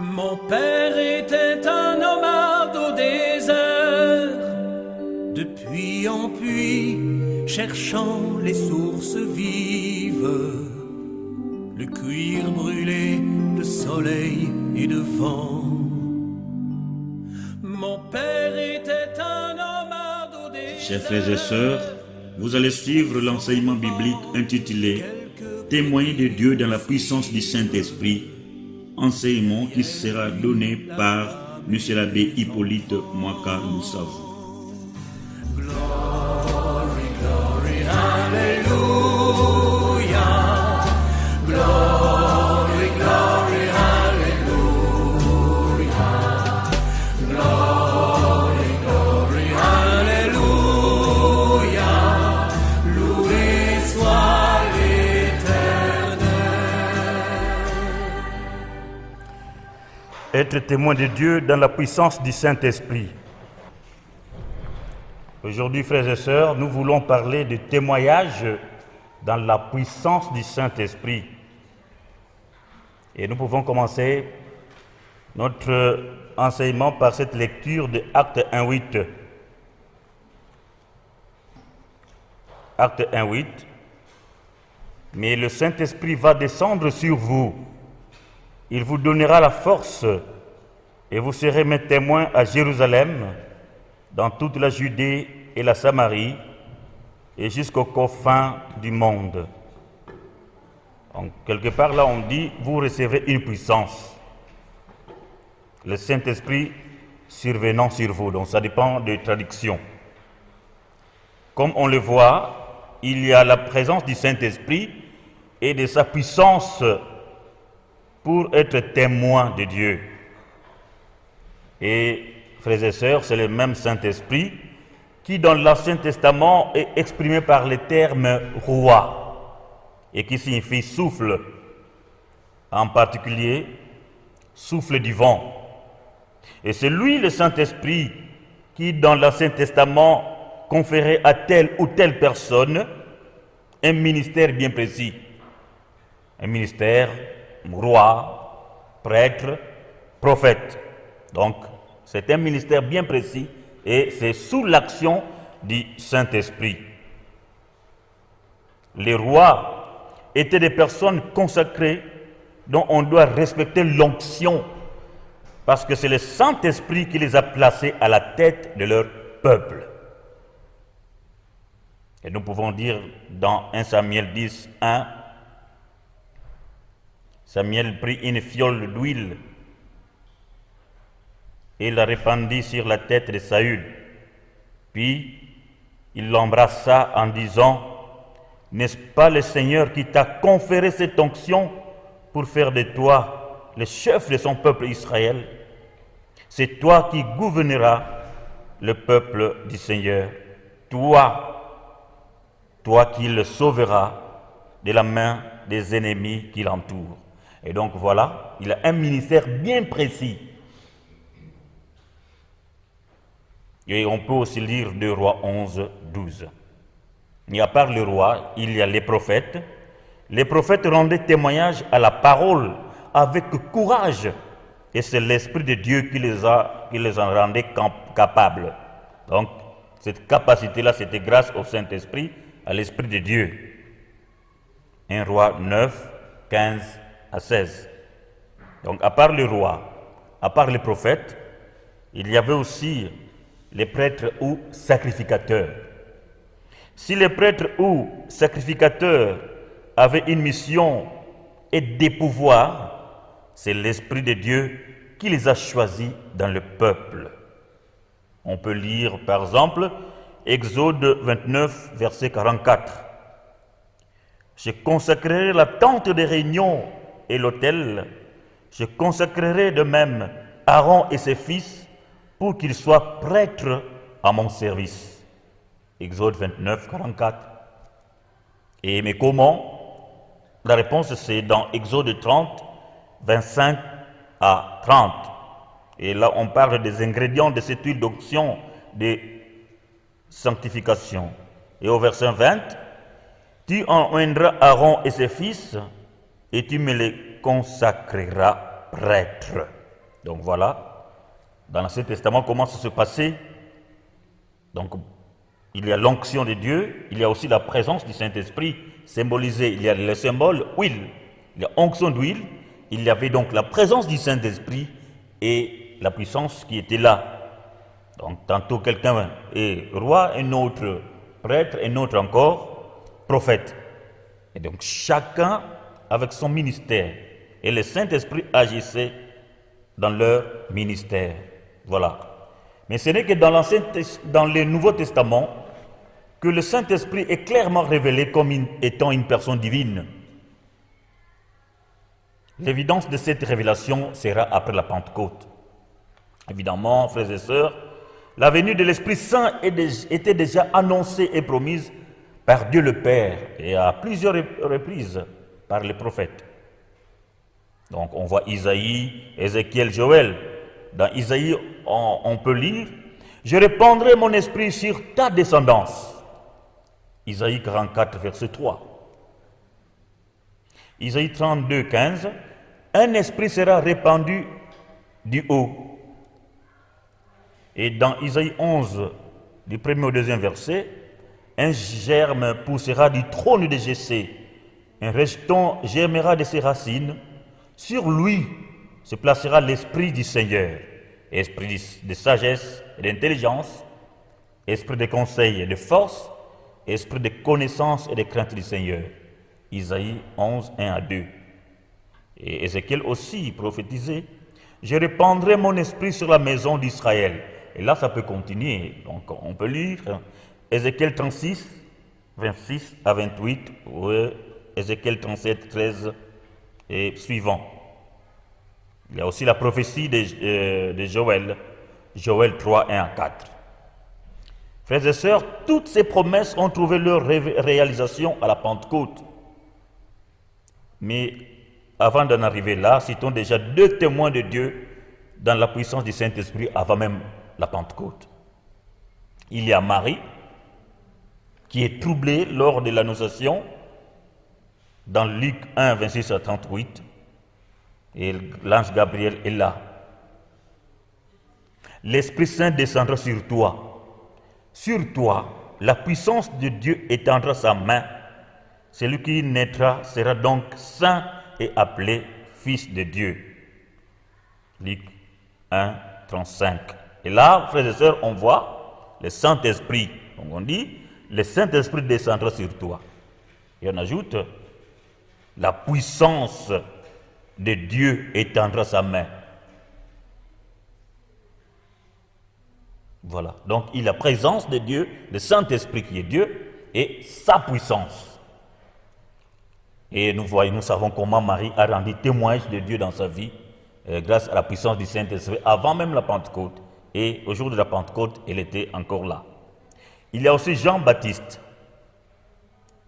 Mon père était un nomade au désert, de puits en puits, cherchant les sources vives, le cuir brûlé de soleil et de vent. Mon père était un nomade au désert. Chers frères et sœurs, vous allez suivre l'enseignement biblique intitulé « Témoigner de Dieu dans la puissance du Saint-Esprit », enseignement qui sera donné par M. l'abbé Hippolyte Mwaka Moussav. Glory, glory, hallelujah. Glory, glory, hallelujah. Glory, glory, hallelujah. Loué soit Être témoin de Dieu dans la puissance du Saint-Esprit. Aujourd'hui, frères et sœurs, nous voulons parler de témoignage dans la puissance du Saint-Esprit. Et nous pouvons commencer notre enseignement par cette lecture de Actes 1:8. Actes 1:8. Mais le Saint-Esprit va descendre sur vous. Il vous donnera la force et vous serez mes témoins à Jérusalem, dans toute la Judée et la Samarie et jusqu'aux confins du monde. Donc, quelque part là on dit, vous recevrez une puissance. Le Saint-Esprit survenant sur vous, donc ça dépend des traductions. Comme on le voit, il y a la présence du Saint-Esprit et de sa puissance pour être témoin de Dieu. Et, frères et sœurs, c'est le même Saint-Esprit qui, dans l'Ancien Testament, est exprimé par le terme « roi » et qui signifie « souffle », en particulier « souffle du vent ». Et c'est lui, le Saint-Esprit, qui, dans l'Ancien Testament, conférait à telle ou telle personne un ministère bien précis. Un ministère roi, prêtre, prophète. Donc, c'est un ministère bien précis et c'est sous l'action du Saint-Esprit. Les rois étaient des personnes consacrées dont on doit respecter l'onction parce que c'est le Saint-Esprit qui les a placés à la tête de leur peuple. Et nous pouvons dire dans 1 Samuel 10, 1, Samuel prit une fiole d'huile et la répandit sur la tête de Saül. Puis il l'embrassa en disant, « N'est-ce pas le Seigneur qui t'a conféré cette onction pour faire de toi le chef de son peuple Israël? C'est toi qui gouverneras le peuple du Seigneur, toi qui le sauveras de la main des ennemis qui l'entourent. » Et donc voilà, il a un ministère bien précis. Et on peut aussi lire 2 Rois 11, 12. Et à part le roi, il y a les prophètes. Les prophètes rendaient témoignage à la parole avec courage. Et c'est l'Esprit de Dieu qui les en rendait capables. Donc, cette capacité-là, c'était grâce au Saint-Esprit, à l'Esprit de Dieu. 1 Roi 9, 15 à 16. Donc, à part le roi, à part les prophètes, il y avait aussi les prêtres ou sacrificateurs. Si les prêtres ou sacrificateurs avaient une mission et des pouvoirs, c'est l'Esprit de Dieu qui les a choisis dans le peuple. On peut lire, par exemple, Exode 29, verset 44. « Je consacrerai la tente de réunion et l'autel, je consacrerai de même Aaron et ses fils pour qu'ils soient prêtres à mon service. » Exode 29, 44. Mais comment? La réponse c'est dans Exode 30, 25 à 30. Et là on parle des ingrédients de cette huile d'onction de sanctification. Et au verset 20, « Tu engendreras Aaron et ses fils, et tu me les consacreras prêtres. » Donc voilà, dans l'Ancien Testament, comment ça se passait. Donc, il y a l'onction de Dieu, il y a aussi la présence du Saint-Esprit symbolisée. Il y a le symbole huile, il y a onction d'huile, il y avait donc la présence du Saint-Esprit et la puissance qui était là. Donc, tantôt quelqu'un est roi, un autre prêtre, un autre encore prophète. Et donc, chacun avec son ministère. Et le Saint-Esprit agissait dans leur ministère. Voilà. Mais ce n'est que dans le Nouveau Testament que le Saint-Esprit est clairement révélé comme étant une personne divine. L'évidence de cette révélation sera après la Pentecôte. Évidemment, frères et sœurs, la venue de l'Esprit Saint était déjà annoncée et promise par Dieu le Père et à plusieurs reprises par les prophètes. Donc on voit Isaïe, Ézéchiel, Joël. Dans Isaïe, on peut lire « Je répandrai mon esprit sur ta descendance ». Isaïe 44, verset 3. Isaïe 32, 15. « Un esprit sera répandu du haut ». Et dans Isaïe 11, du 1er au 2e verset, « Un germe poussera du trône de Jessé, un rejeton germera de ses racines. Sur lui se placera l'esprit du Seigneur, esprit de sagesse et d'intelligence, esprit de conseil et de force, esprit de connaissance et de crainte du Seigneur. » Isaïe 11, 1 à 2. Et Ézéchiel aussi prophétisait « Je répandrai mon esprit sur la maison d'Israël. » Et là, ça peut continuer. Donc, on peut lire Ézéchiel 36, 26 à 28, ou Ézéchiel 37, 13 et suivant. Il y a aussi la prophétie de Joël, Joël 3, 1 à 4. Frères et sœurs, toutes ces promesses ont trouvé leur réalisation à la Pentecôte. Mais avant d'en arriver là, citons déjà 2 témoins de Dieu dans la puissance du Saint-Esprit avant même la Pentecôte. Il y a Marie, qui est troublée lors de l'annonciation, dans Luc 1, 26 à 38, et l'ange Gabriel est là. L'Esprit Saint descendra sur toi. Sur toi, la puissance de Dieu étendra sa main. Celui qui naîtra sera donc saint et appelé Fils de Dieu. Luc 1, 35. Et là, frères et sœurs, on voit le Saint-Esprit. Donc on dit, le Saint-Esprit descendra sur toi. Et on ajoute, la puissance de Dieu étendra sa main. Voilà. Donc, il y a la présence de Dieu, le Saint-Esprit qui est Dieu, et sa puissance. Et nous savons comment Marie a rendu témoignage de Dieu dans sa vie, grâce à la puissance du Saint-Esprit, avant même la Pentecôte. Et au jour de la Pentecôte, elle était encore là. Il y a aussi Jean-Baptiste,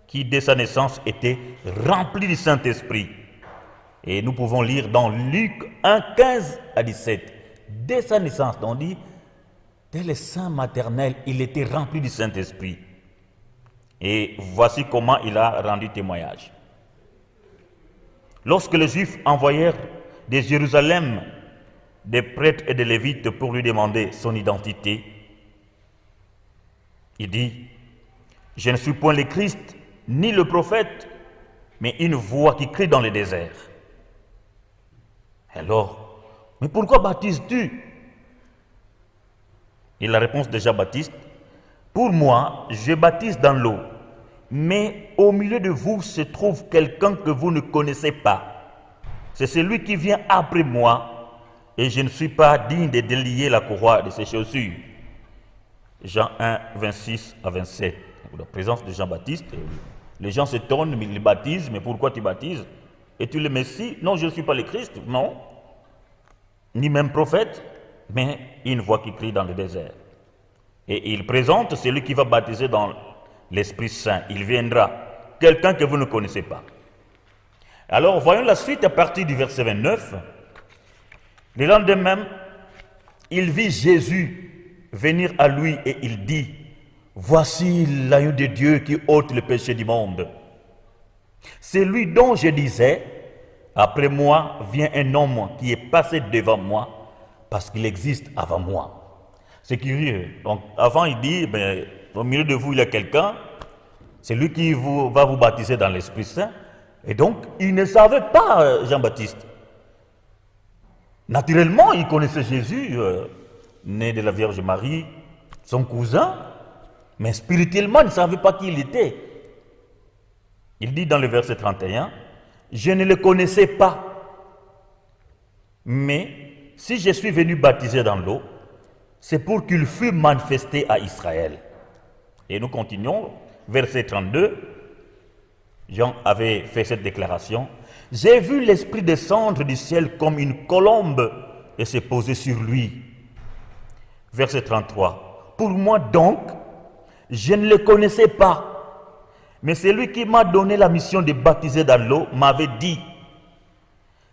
qui dès sa naissance était rempli du Saint-Esprit. Et nous pouvons lire dans Luc 1, 15 à 17. Dès sa naissance, on dit, dès le sein maternel, il était rempli du Saint-Esprit. Et voici comment il a rendu témoignage. Lorsque les Juifs envoyèrent de Jérusalem des prêtres et des Lévites pour lui demander son identité, il dit, « Je ne suis point le Christ, ni le prophète, mais une voix qui crie dans le désert. » Alors, « Mais pourquoi baptises-tu » Et la réponse de Jean-Baptiste, « Pour moi, je baptise dans l'eau, mais au milieu de vous se trouve quelqu'un que vous ne connaissez pas. C'est celui qui vient après moi, et je ne suis pas digne de délier la courroie de ses chaussures. » Jean 1, 26 à 27. La présence de Jean-Baptiste, les gens s'étonnent, mais ils baptisent, mais pourquoi tu baptises? Es-tu le Messie? Non, je ne suis pas le Christ, non. Ni même prophète, mais une voix qui crie dans le désert. Et il présente celui qui va baptiser dans l'Esprit Saint. Il viendra, quelqu'un que vous ne connaissez pas. Alors, voyons la suite à partir du verset 29. Le lendemain, il vit Jésus venir à lui et il dit, « Voici l'agneau de Dieu qui ôte le péché du monde. C'est lui dont je disais, après moi vient un homme qui est passé devant moi, parce qu'il existe avant moi. C'est curieux. Donc, avant, il dit, au milieu de vous, il y a quelqu'un, c'est lui qui va vous baptiser dans l'Esprit Saint. Et donc, il ne savait pas, Jean-Baptiste. Naturellement, il connaissait Jésus, né de la Vierge Marie, son cousin, mais spirituellement, il ne savait pas qui il était. Il dit dans le verset 31, « Je ne le connaissais pas, mais si je suis venu baptiser dans l'eau, c'est pour qu'il fût manifesté à Israël. » Et nous continuons, verset 32, Jean avait fait cette déclaration, « J'ai vu l'Esprit descendre du ciel comme une colombe et se poser sur lui. » Verset 33, « Pour moi donc, je ne le connaissais pas, mais celui qui m'a donné la mission de baptiser dans l'eau m'avait dit,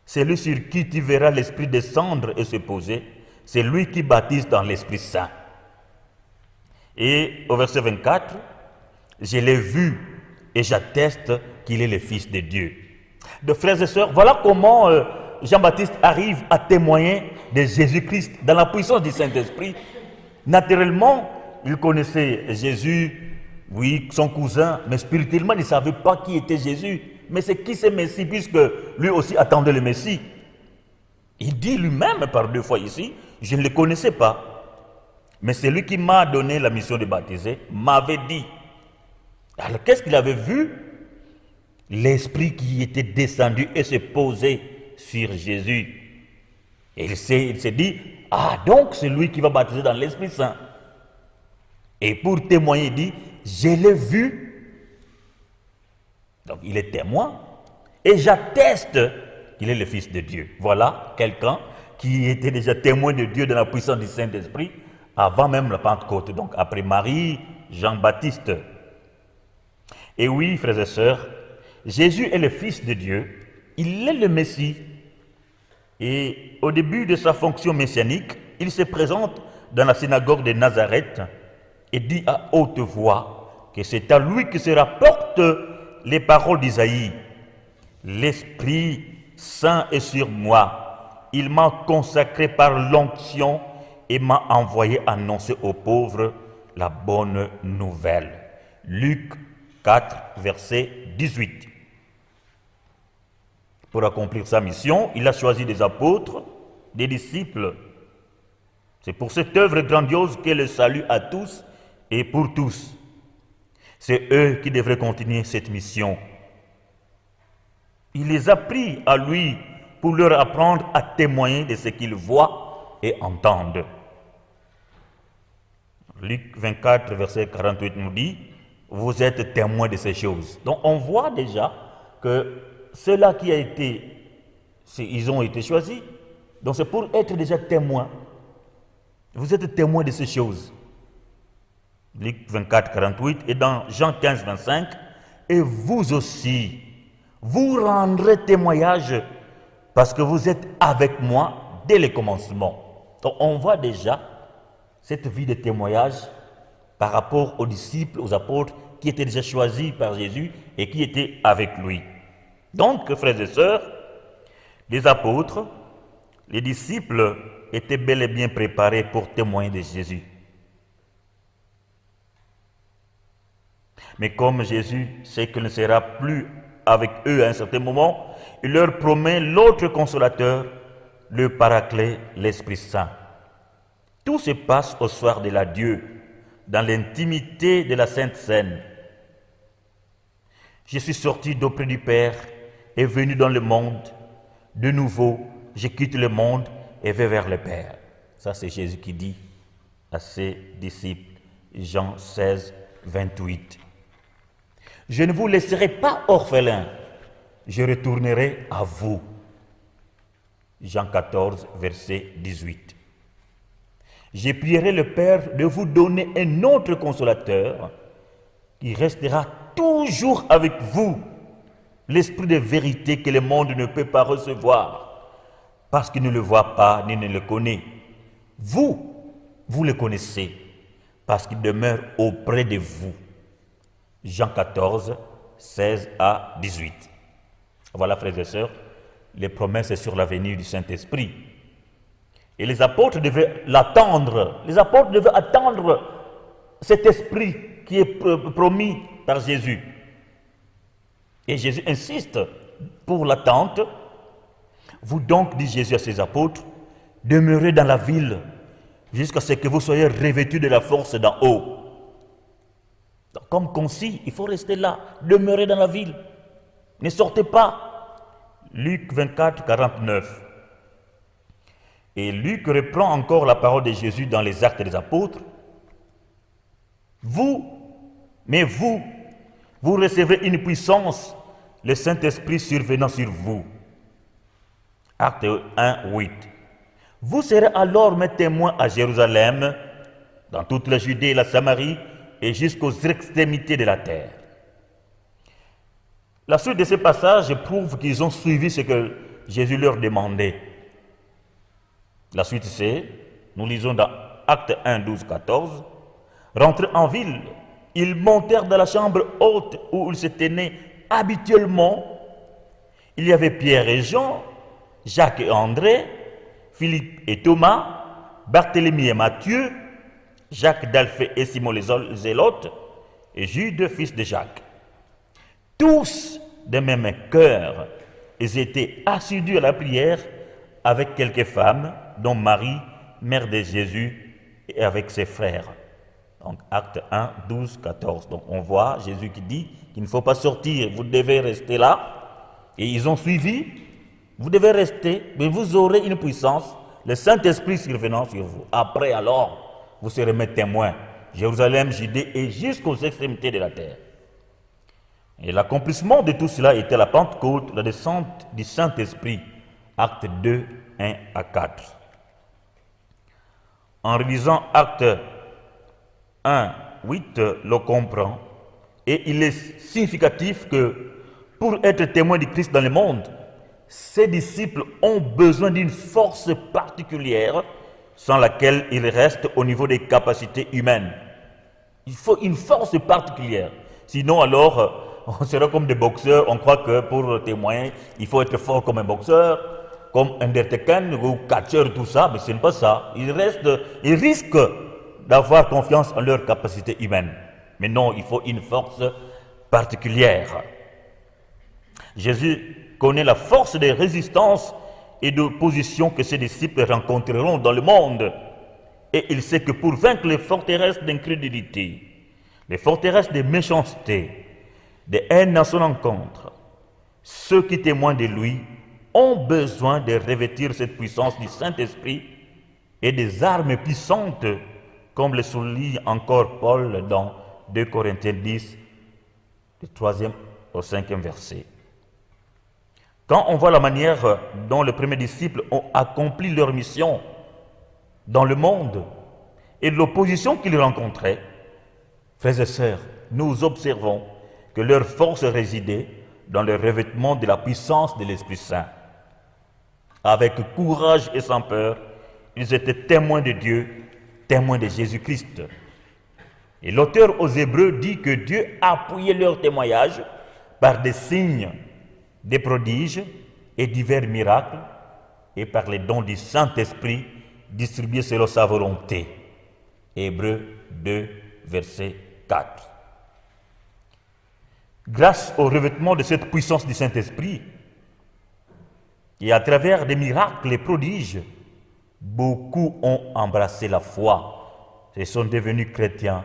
c'est lui sur qui tu verras l'Esprit descendre et se poser, c'est lui qui baptise dans l'Esprit Saint. » Et au verset 24, « Je l'ai vu et j'atteste qu'il est le Fils de Dieu. » De frères et sœurs, voilà comment Jean-Baptiste arrive à témoigner de Jésus-Christ dans la puissance du Saint-Esprit. Naturellement, il connaissait Jésus, oui, son cousin, mais spirituellement, il ne savait pas qui était Jésus. Mais c'est qui ce Messie, puisque lui aussi attendait le Messie. Il dit lui-même par 2 fois ici, je ne le connaissais pas. Mais celui qui m'a donné la mission de baptiser m'avait dit. Alors qu'est-ce qu'il avait vu? L'Esprit qui était descendu et se posait sur Jésus. Et il s'est dit, ah donc c'est lui qui va baptiser dans l'Esprit Saint. Et pour témoigner, il dit, je l'ai vu. Donc il est témoin. Et j'atteste qu'il est le Fils de Dieu. Voilà quelqu'un qui était déjà témoin de Dieu dans la puissance du Saint-Esprit avant même la Pentecôte. Donc après Marie, Jean-Baptiste. Et oui, frères et sœurs, Jésus est le Fils de Dieu. Il est le Messie. Et au début de sa fonction messianique, il se présente dans la synagogue de Nazareth et dit à haute voix que c'est à lui que se rapportent les paroles d'Isaïe. L'Esprit Saint est sur moi. Il m'a consacré par l'onction et m'a envoyé annoncer aux pauvres la bonne nouvelle. Luc 4, verset 18. Pour accomplir sa mission, il a choisi des apôtres, des disciples. C'est pour cette œuvre grandiose qu'est le salut à tous et pour tous. C'est eux qui devraient continuer cette mission. Il les a pris à lui pour leur apprendre à témoigner de ce qu'ils voient et entendent. Luc 24, verset 48 nous dit, vous êtes témoins de ces choses. Donc on voit déjà que ceux-là qui ils ont été choisis. Donc c'est pour être déjà témoins. Vous êtes témoins de ces choses. Luc 24, 48 et dans Jean 15, 25, et vous aussi, vous rendrez témoignage parce que vous êtes avec moi dès le commencement. Donc on voit déjà cette vie de témoignage par rapport aux disciples, aux apôtres qui étaient déjà choisis par Jésus et qui étaient avec lui. Donc, frères et sœurs, les apôtres, les disciples étaient bel et bien préparés pour témoigner de Jésus. Mais comme Jésus sait qu'il ne sera plus avec eux à un certain moment, il leur promet l'autre consolateur, le Paraclet, l'Esprit Saint. Tout se passe au soir de l'adieu, dans l'intimité de la Sainte Seine. Je suis sorti d'auprès du Père et venu dans le monde. De nouveau, je quitte le monde et vais vers le Père. Ça, c'est Jésus qui dit à ses disciples, Jean 16, 28. Je ne vous laisserai pas orphelins, je retournerai à vous. Jean 14, verset 18. Je prierai le Père de vous donner un autre consolateur qui restera toujours avec vous, l'esprit de vérité que le monde ne peut pas recevoir, parce qu'il ne le voit pas ni ne le connaît. Vous le connaissez, parce qu'il demeure auprès de vous. Jean 14, 16 à 18. Voilà, frères et sœurs, les promesses sur la venue du Saint-Esprit. Et les apôtres devaient l'attendre. Les apôtres devaient attendre cet esprit qui est promis par Jésus. Et Jésus insiste pour l'attente. Vous donc, dit Jésus à ses apôtres, demeurez dans la ville jusqu'à ce que vous soyez revêtus de la force d'en haut. Donc, comme concis, il faut rester là, demeurer dans la ville. Ne sortez pas. Luc 24, 49. Et Luc reprend encore la parole de Jésus dans les Actes des Apôtres. Vous recevrez une puissance, le Saint-Esprit survenant sur vous. Acte 1, 8. Vous serez alors mes témoins à Jérusalem, dans toute la Judée et la Samarie, et jusqu'aux extrémités de la terre. La suite de ces passages prouve qu'ils ont suivi ce que Jésus leur demandait. La suite c'est, nous lisons dans Acte 1, 12, 14, rentrés en ville, ils montèrent dans la chambre haute où ils se tenaient habituellement. Il y avait Pierre et Jean, Jacques et André, Philippe et Thomas, Barthélemy et Matthieu, Jacques d'Alphée et Simon les Zélotes, et Jude, fils de Jacques. Tous de même cœur, ils étaient assidus à la prière avec quelques femmes, dont Marie, mère de Jésus, et avec ses frères. Donc acte 1, 12, 14. Donc on voit Jésus qui dit qu'il ne faut pas sortir, vous devez rester là. Et ils ont suivi, vous devez rester, mais vous aurez une puissance, le Saint-Esprit survenant sur vous. Après alors, vous serez mes témoins, Jérusalem, Judée et jusqu'aux extrémités de la terre. Et l'accomplissement de tout cela était la Pentecôte, la descente du Saint-Esprit, acte 2, 1 à 4. En relisant acte 1, 8, le comprend, et il est significatif que pour être témoin du Christ dans le monde, ses disciples ont besoin d'une force particulière sans laquelle ils restent au niveau des capacités humaines. Il faut une force particulière. Sinon, alors, on sera comme des boxeurs. On croit que pour témoigner, il faut être fort comme un boxeur, comme un Undertaker ou catcheur, tout ça. Mais ce n'est pas ça. Ils risquent d'avoir confiance en leur capacité humaine. Mais non, il faut une force particulière. Jésus connaît la force de résistance et d'opposition que ses disciples rencontreront dans le monde. Et il sait que pour vaincre les forteresses d'incrédulité, les forteresses de méchanceté, de haine à son encontre, ceux qui témoignent de lui ont besoin de revêtir cette puissance du Saint-Esprit et des armes puissantes, comme le souligne encore Paul dans 2 Corinthiens 10, du 3e au 5e verset. Quand on voit la manière dont les premiers disciples ont accompli leur mission dans le monde et l'opposition qu'ils rencontraient, frères et sœurs, nous observons que leur force résidait dans le revêtement de la puissance de l'Esprit Saint. Avec courage et sans peur, ils étaient témoins de Dieu, témoins de Jésus-Christ. Et l'auteur aux Hébreux dit que Dieu appuyait leur témoignage par des signes, des prodiges et divers miracles, et par les dons du Saint-Esprit distribués selon sa volonté. Hébreux 2, verset 4. Grâce au revêtement de cette puissance du Saint-Esprit, et à travers des miracles et prodiges, beaucoup ont embrassé la foi et sont devenus chrétiens,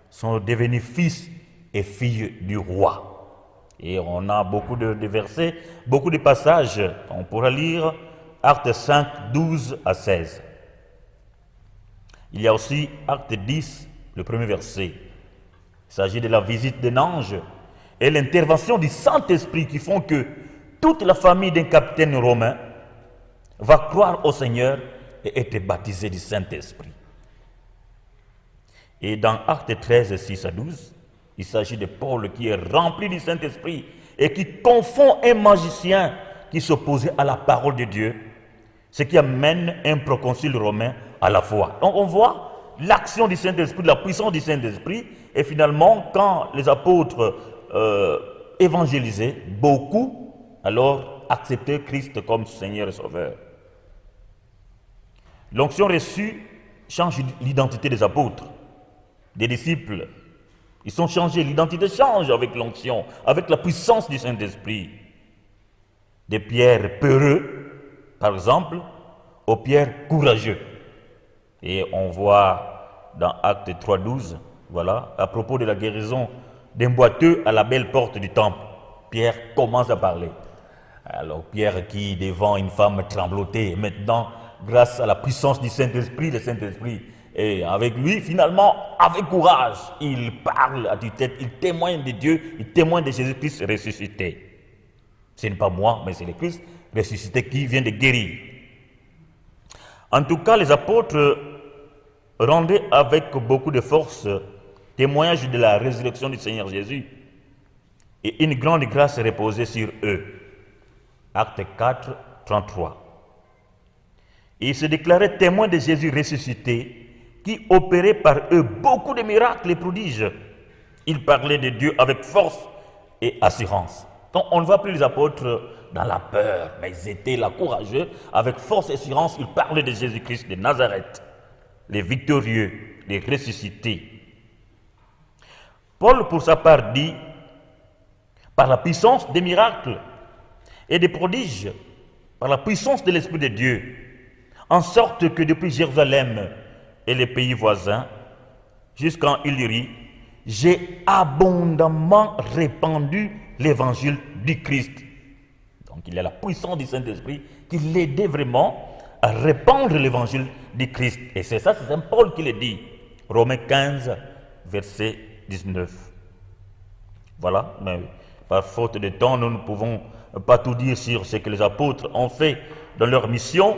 sont devenus fils et filles du roi. Et on a beaucoup de versets, beaucoup de passages. On pourra lire Acte 5, 12 à 16. Il y a aussi Acte 10, le premier verset. Il s'agit de la visite d'un ange et l'intervention du Saint-Esprit qui font que toute la famille d'un capitaine romain va croire au Seigneur et être baptisée du Saint-Esprit. Et dans Acte 13, 6 à 12, il s'agit de Paul qui est rempli du Saint-Esprit et qui confond un magicien qui s'opposait à la parole de Dieu, ce qui amène un proconsul romain à la foi. Donc on voit l'action du Saint-Esprit, la puissance du Saint-Esprit, et finalement, quand les apôtres évangélisaient, beaucoup alors acceptaient Christ comme Seigneur et Sauveur. L'onction reçue change l'identité des apôtres, des disciples. Ils sont changés, l'identité change avec l'onction, avec la puissance du Saint-Esprit. Des Pierre peureux, par exemple, aux Pierre courageux. Et on voit dans Actes 3:12, voilà, à propos de la guérison d'un boiteux à la belle porte du temple, Pierre commence à parler. Alors Pierre qui devant une femme tremblotait, maintenant, grâce à la puissance du Saint-Esprit, le Saint-Esprit est avec lui, finalement, avec courage, il parle à tue-tête, il témoigne de Dieu, il témoigne de Jésus-Christ ressuscité. Ce n'est pas moi, mais c'est le Christ ressuscité qui vient de guérir. En tout cas, les apôtres rendaient avec beaucoup de force témoignage de la résurrection du Seigneur Jésus et une grande grâce reposait sur eux. Acte 4, 33. Et ils se déclaraient témoins de Jésus ressuscité qui opérait par eux beaucoup de miracles et prodiges. Ils parlaient de Dieu avec force et assurance. Donc on ne voit plus les apôtres dans la peur, mais ils étaient là courageux, avec force et assurance, ils parlaient de Jésus-Christ de Nazareth, les victorieux, les ressuscités. Paul, pour sa part, dit, par la puissance des miracles et des prodiges, par la puissance de l'Esprit de Dieu, en sorte que depuis Jérusalem et les pays voisins, jusqu'en Illyrie, j'ai abondamment répandu l'évangile du Christ. Donc il y a la puissance du Saint-Esprit qui l'aidait vraiment à répandre l'évangile du Christ. Et c'est ça, c'est Saint Paul qui le dit. Romains 15, verset 19. Voilà, mais par faute de temps, nous ne pouvons pas tout dire sur ce que les apôtres ont fait dans leur mission,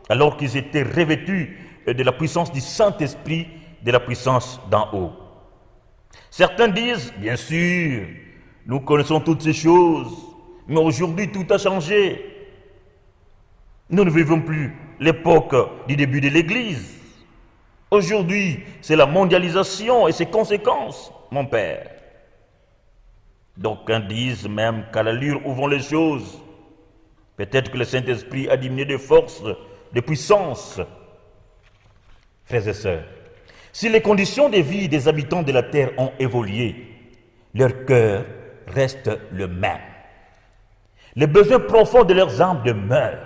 alors qu'ils étaient revêtus de la puissance du Saint-Esprit, de la puissance d'en haut. Certains disent, bien sûr, nous connaissons toutes ces choses, mais aujourd'hui tout a changé. Nous ne vivons plus l'époque du début de l'Église. Aujourd'hui, c'est la mondialisation et ses conséquences, mon Père. D'aucuns disent même qu'à l'allure où vont les choses, peut-être que le Saint-Esprit a diminué de force, de puissance. Frères et sœurs, si les conditions de vie des habitants de la terre ont évolué, leur cœur reste le même. Les besoins profonds de leurs âmes demeurent.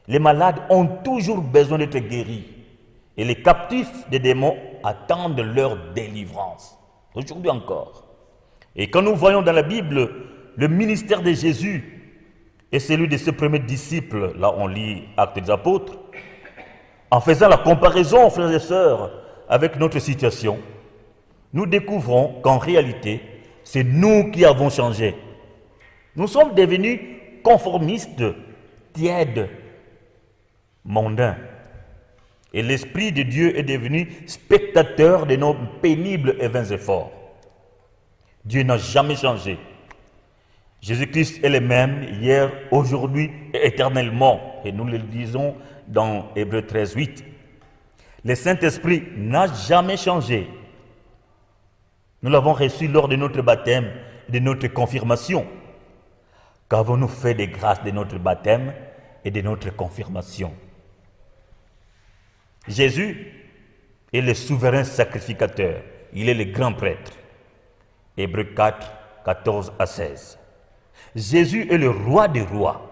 Les malades ont toujours besoin d'être guéris. Et les captifs des démons attendent leur délivrance. Aujourd'hui encore. Et quand nous voyons dans la Bible le ministère de Jésus et celui de ses premiers disciples, là on lit Actes des Apôtres, en faisant la comparaison, frères et sœurs, avec notre situation, nous découvrons qu'en réalité, c'est nous qui avons changé. Nous sommes devenus conformistes, tièdes, mondains. Et l'Esprit de Dieu est devenu spectateur de nos pénibles et vains efforts. Dieu n'a jamais changé. Jésus-Christ est le même hier, aujourd'hui et éternellement. Et nous le disons dans Hébreux 13, 8. Le Saint-Esprit n'a jamais changé. Nous l'avons reçu lors de notre baptême et de notre confirmation. Qu'avons-nous fait des grâces de notre baptême et de notre confirmation? Jésus est le souverain sacrificateur. Il est le grand prêtre. Hébreux 4, 14 à 16. Jésus est le roi des rois.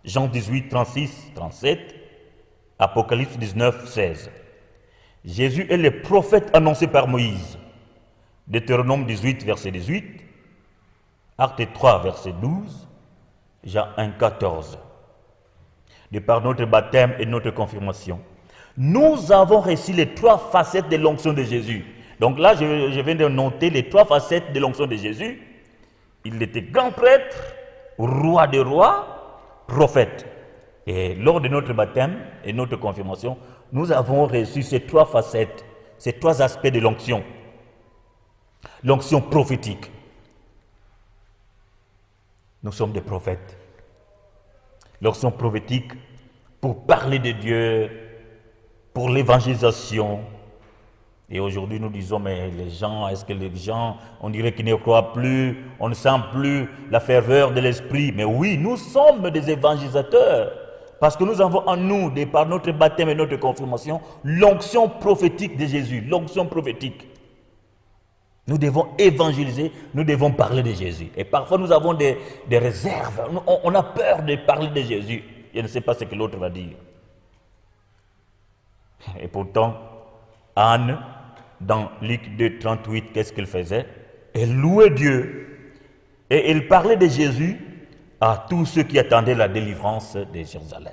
Jean 18, 36, 37. Apocalypse 19, 16. Jésus est le prophète annoncé par Moïse. Deutéronome 18, verset 18. Acte 3, verset 12. Jean 1, 14. De par notre baptême et notre confirmation, nous avons reçu les trois facettes de l'onction de Jésus. Donc là, je viens de noter les trois facettes de l'onction de Jésus. Il était grand prêtre, roi des rois, prophète. Et lors de notre baptême et notre confirmation, nous avons reçu ces trois facettes, ces trois aspects de l'onction. L'onction prophétique. Nous sommes des prophètes. L'onction prophétique pour parler de Dieu, pour l'évangélisation. Et aujourd'hui, nous disons, mais les gens, est-ce que les gens, on dirait qu'ils ne croient plus, on ne sent plus la ferveur de l'esprit. Mais oui, nous sommes des évangélisateurs. Parce que nous avons en nous, par notre baptême et notre confirmation, l'onction prophétique de Jésus, l'onction prophétique. Nous devons évangéliser, nous devons parler de Jésus. Et parfois nous avons des réserves, on a peur de parler de Jésus. Je ne sais pas ce que l'autre va dire. Et pourtant, Anne, dans Luc 2, 38, qu'est-ce qu'elle faisait? Elle louait Dieu et elle parlait de Jésus à tous ceux qui attendaient la délivrance de Jérusalem.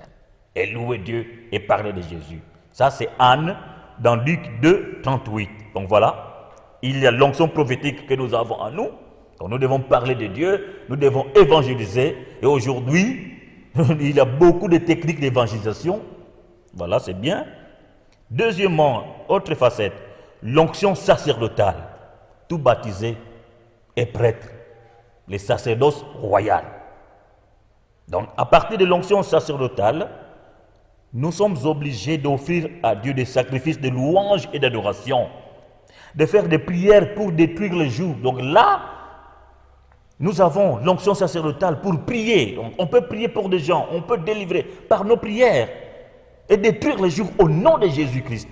Elle louait Dieu et parlait de Jésus. Ça, c'est Anne dans Luc 2, 38. Donc voilà, il y a l'onction prophétique que nous avons en nous. Donc nous devons parler de Dieu, nous devons évangéliser. Et aujourd'hui, il y a beaucoup de techniques d'évangélisation. Voilà, c'est bien. Deuxièmement, autre facette, l'onction sacerdotale. Tout baptisé est prêtre, les sacerdoces royales. Donc, à partir de l'onction sacerdotale, nous sommes obligés d'offrir à Dieu des sacrifices de louange et d'adoration, de faire des prières pour détruire le joug. Donc là, nous avons l'onction sacerdotale pour prier. Donc, on peut prier pour des gens, on peut délivrer par nos prières et détruire le joug au nom de Jésus-Christ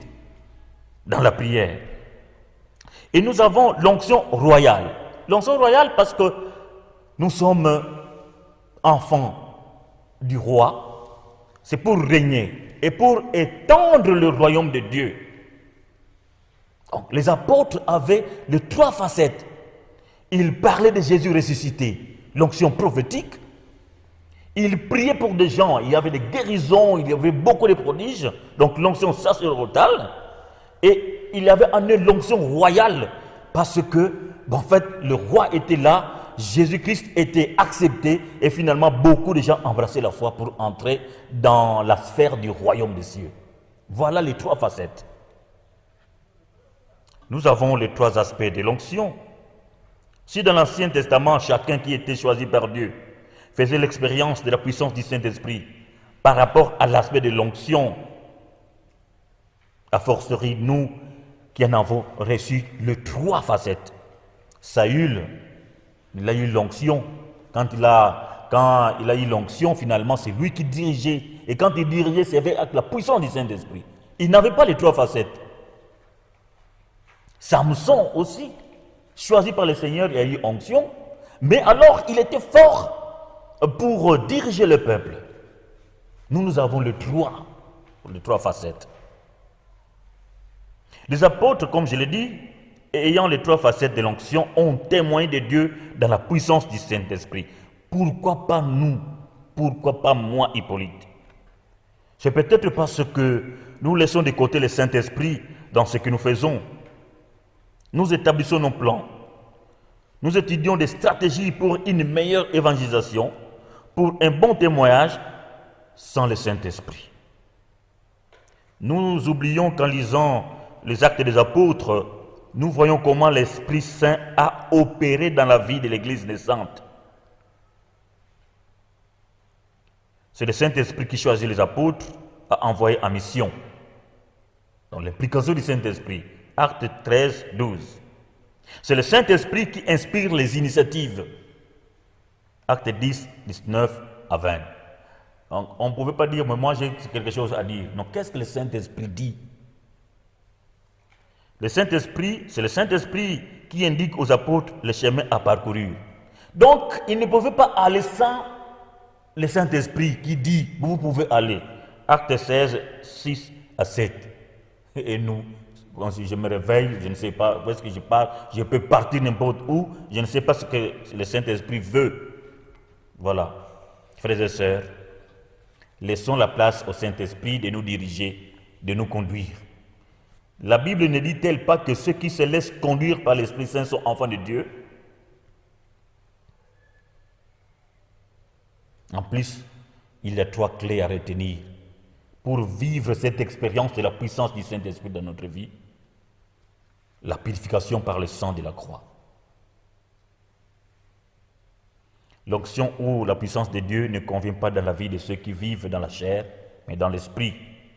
dans la prière. Et nous avons l'onction royale. L'onction royale parce que nous sommes enfants du roi, c'est pour régner et pour étendre le royaume de Dieu. Donc, les apôtres avaient les trois facettes. Ils parlaient de Jésus ressuscité, l'onction prophétique. Ils priaient pour des gens, il y avait des guérisons, il y avait beaucoup de prodiges, donc l'onction sacerdotale. Et il y avait en eux l'onction royale, parce que, en fait, le roi était là, Jésus-Christ était accepté, et finalement, beaucoup de gens embrassaient la foi pour entrer dans la sphère du royaume des cieux. Voilà les trois facettes. Nous avons les trois aspects de l'onction. Si dans l'Ancien Testament, chacun qui était choisi par Dieu faisait l'expérience de la puissance du Saint-Esprit par rapport à l'aspect de l'onction, a fortiori, nous qui en avons reçu les trois facettes. Saül, il a eu l'onction. Quand il a eu l'onction, finalement, c'est lui qui dirigeait. Et quand il dirigeait, c'est avec la puissance du Saint-Esprit. Il n'avait pas les trois facettes. Samson aussi, choisi par le Seigneur, il a eu onction. Mais alors, il était fort pour diriger le peuple. Nous avons les trois facettes. Les apôtres, comme je l'ai dit, ayant les trois facettes de l'onction, ont témoigné de Dieu dans la puissance du Saint-Esprit. Pourquoi pas nous? Pourquoi pas moi, Hippolyte? C'est peut-être parce que nous laissons de côté le Saint-Esprit dans ce que nous faisons. Nous établissons nos plans. Nous étudions des stratégies pour une meilleure évangélisation, pour un bon témoignage sans le Saint-Esprit. Nous oublions qu'en lisant les actes des apôtres, nous voyons comment l'Esprit Saint a opéré dans la vie de l'Église naissante. C'est le Saint-Esprit qui choisit les apôtres à envoyer en mission. Donc l'implication du Saint-Esprit, acte 13, 12. C'est le Saint-Esprit qui inspire les initiatives. Acte 10, 19 à 20. Donc, on ne pouvait pas dire, mais moi j'ai quelque chose à dire. Non, qu'est-ce que le Saint-Esprit dit? Le Saint-Esprit, c'est le Saint-Esprit qui indique aux apôtres le chemin à parcourir. Donc, ils ne pouvaient pas aller sans le Saint-Esprit qui dit, vous pouvez aller. Acte 16, 6 à 7. Et nous, quand je me réveille, je ne sais pas où est-ce que je pars, je peux partir n'importe où, je ne sais pas ce que le Saint-Esprit veut. Voilà, frères et sœurs, laissons la place au Saint-Esprit de nous diriger, de nous conduire. La Bible ne dit-elle pas que ceux qui se laissent conduire par l'Esprit Saint sont enfants de Dieu? En plus, il y a trois clés à retenir pour vivre cette expérience de la puissance du Saint-Esprit dans notre vie. La purification par le sang de la croix. L'onction ou la puissance de Dieu ne convient pas dans la vie de ceux qui vivent dans la chair, mais dans l'esprit.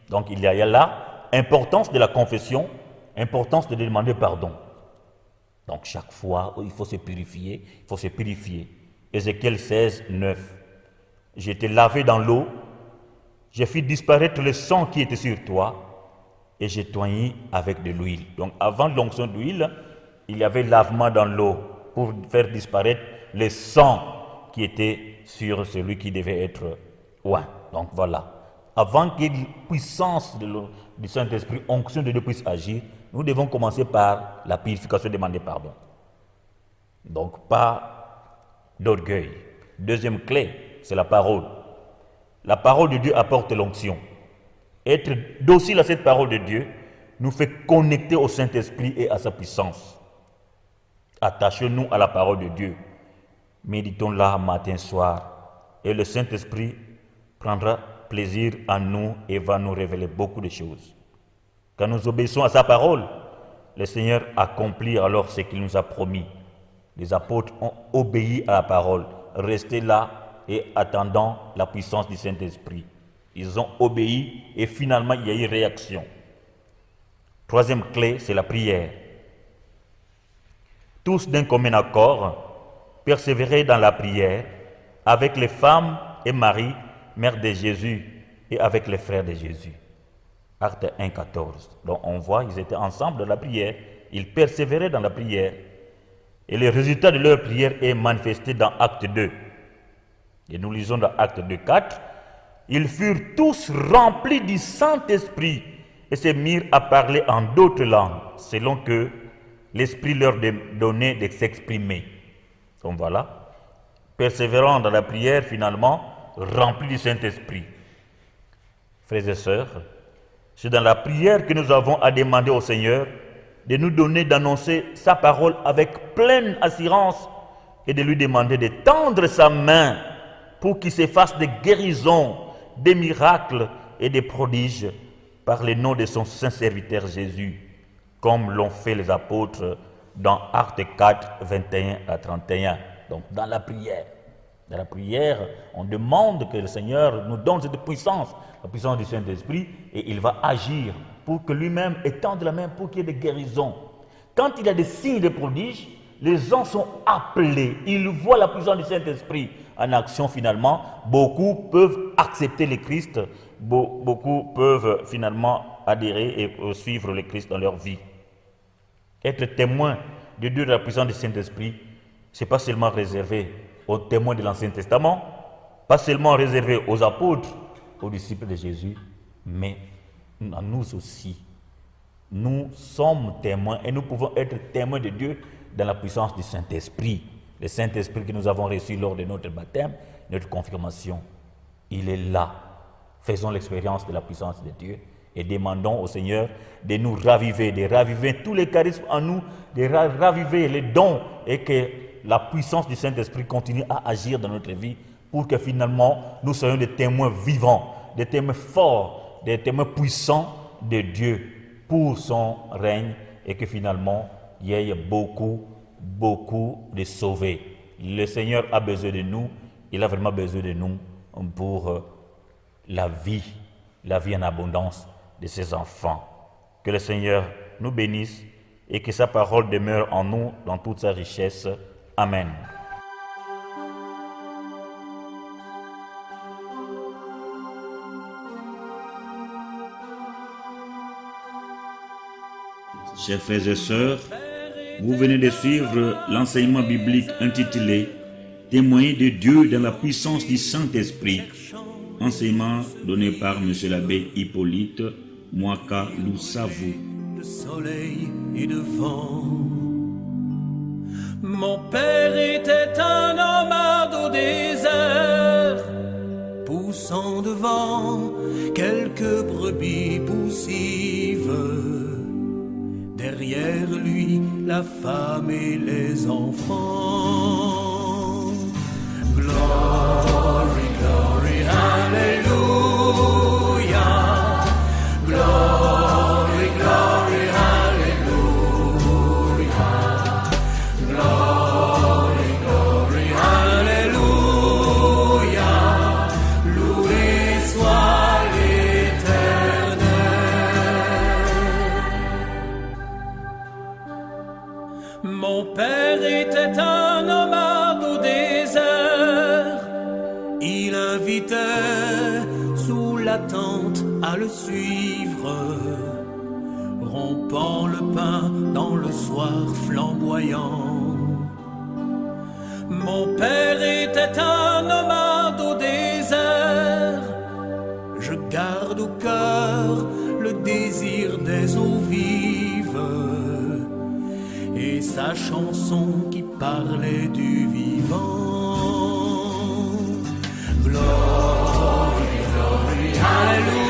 Donc il y a là importance de la confession, importance de demander pardon. Donc chaque fois, il faut se purifier, il faut se purifier. Ézéchiel 16, 9. J'ai été lavé dans l'eau j'ai fait disparaître le sang qui était sur toi et j'ai toigné avec de l'huile. Donc avant l'onction d'huile, il y avait lavement dans l'eau pour faire disparaître le sang qui était sur celui qui devait être oint. Donc voilà. Avant que la puissance du Saint-Esprit, onction de Dieu puisse agir, nous devons commencer par la purification, demander pardon. Donc pas d'orgueil. Deuxième clé, c'est la parole. La parole de Dieu apporte l'onction. Être docile à cette parole de Dieu nous fait connecter au Saint-Esprit et à sa puissance. Attachons-nous à la parole de Dieu. Méditons-la matin, soir. Et le Saint-Esprit prendra plaisir en nous et va nous révéler beaucoup de choses. Quand nous obéissons à sa parole, le Seigneur accomplit alors ce qu'il nous a promis. Les apôtres ont obéi à la parole, restés là et attendant la puissance du Saint-Esprit. Ils ont obéi et finalement il y a eu réaction. Troisième clé, c'est la prière. Tous d'un commun accord, persévérer dans la prière avec les femmes et Marie, mère de Jésus, et avec les frères de Jésus. Acte 1, 14. Donc on voit, ils étaient ensemble dans la prière, ils persévéraient dans la prière. Et le résultat de leur prière est manifesté dans Acte 2. Et nous lisons dans Acte 2, 4. Ils furent tous remplis du Saint-Esprit et se mirent à parler en d'autres langues, selon que l'Esprit leur donnait de s'exprimer. Donc voilà, persévérant dans la prière finalement, remplis du Saint-Esprit. Frères et sœurs, c'est dans la prière que nous avons à demander au Seigneur de nous donner d'annoncer sa parole avec pleine assurance et de lui demander de tendre sa main pour qu'il se fasse des guérisons, des miracles et des prodiges par le nom de son saint serviteur Jésus, comme l'ont fait les apôtres dans Actes 4, 21 à 31. Donc dans la prière. Dans la prière, on demande que le Seigneur nous donne cette puissance, la puissance du Saint-Esprit, et il va agir pour que lui-même étende la main pour qu'il y ait des guérisons. Quand il y a des signes de prodiges, les gens sont appelés, ils voient la puissance du Saint-Esprit en action finalement. Beaucoup peuvent accepter le Christ, beaucoup peuvent finalement adhérer et suivre le Christ dans leur vie. Être témoin de Dieu, de la puissance du Saint-Esprit, ce n'est pas seulement réservé aux témoins de l'Ancien Testament, pas seulement réservé aux apôtres, aux disciples de Jésus, mais à nous aussi. Nous sommes témoins et nous pouvons être témoins de Dieu dans la puissance du Saint-Esprit. Le Saint-Esprit que nous avons reçu lors de notre baptême, notre confirmation, il est là. Faisons l'expérience de la puissance de Dieu et demandons au Seigneur de nous raviver, de raviver tous les charismes en nous, de raviver les dons et que la puissance du Saint-Esprit continue à agir dans notre vie pour que finalement nous soyons des témoins vivants, des témoins forts, des témoins puissants de Dieu pour son règne et que finalement il y ait beaucoup de sauvés. Le Seigneur a besoin de nous, il a vraiment besoin de nous pour la vie en abondance de ses enfants. Que le Seigneur nous bénisse et que sa parole demeure en nous dans toute sa richesse. Amen. Chers frères et sœurs, vous venez de suivre l'enseignement biblique intitulé « Témoigner de Dieu dans la puissance du Saint-Esprit », enseignement donné par M. l'abbé Hippolyte Mwaka Lousavou. De soleil et de vent. Mon père était un nomade au désert, poussant devant quelques brebis poussives. Derrière lui, la femme et les enfants. Glory, glory, hallelujah. Glory, glory, hallelujah. Glory, glory, hallelujah. Loué soit l'Éternel. Mon père était un nomade au désert. Il invitait sous sous l'attente à le suivre, rompant le pain dans le soir flamboyant. Mon père était un nomade au désert, je garde au cœur le désir des eaux vives et sa chanson qui parlait du vivant. Glory, glory, hallelujah.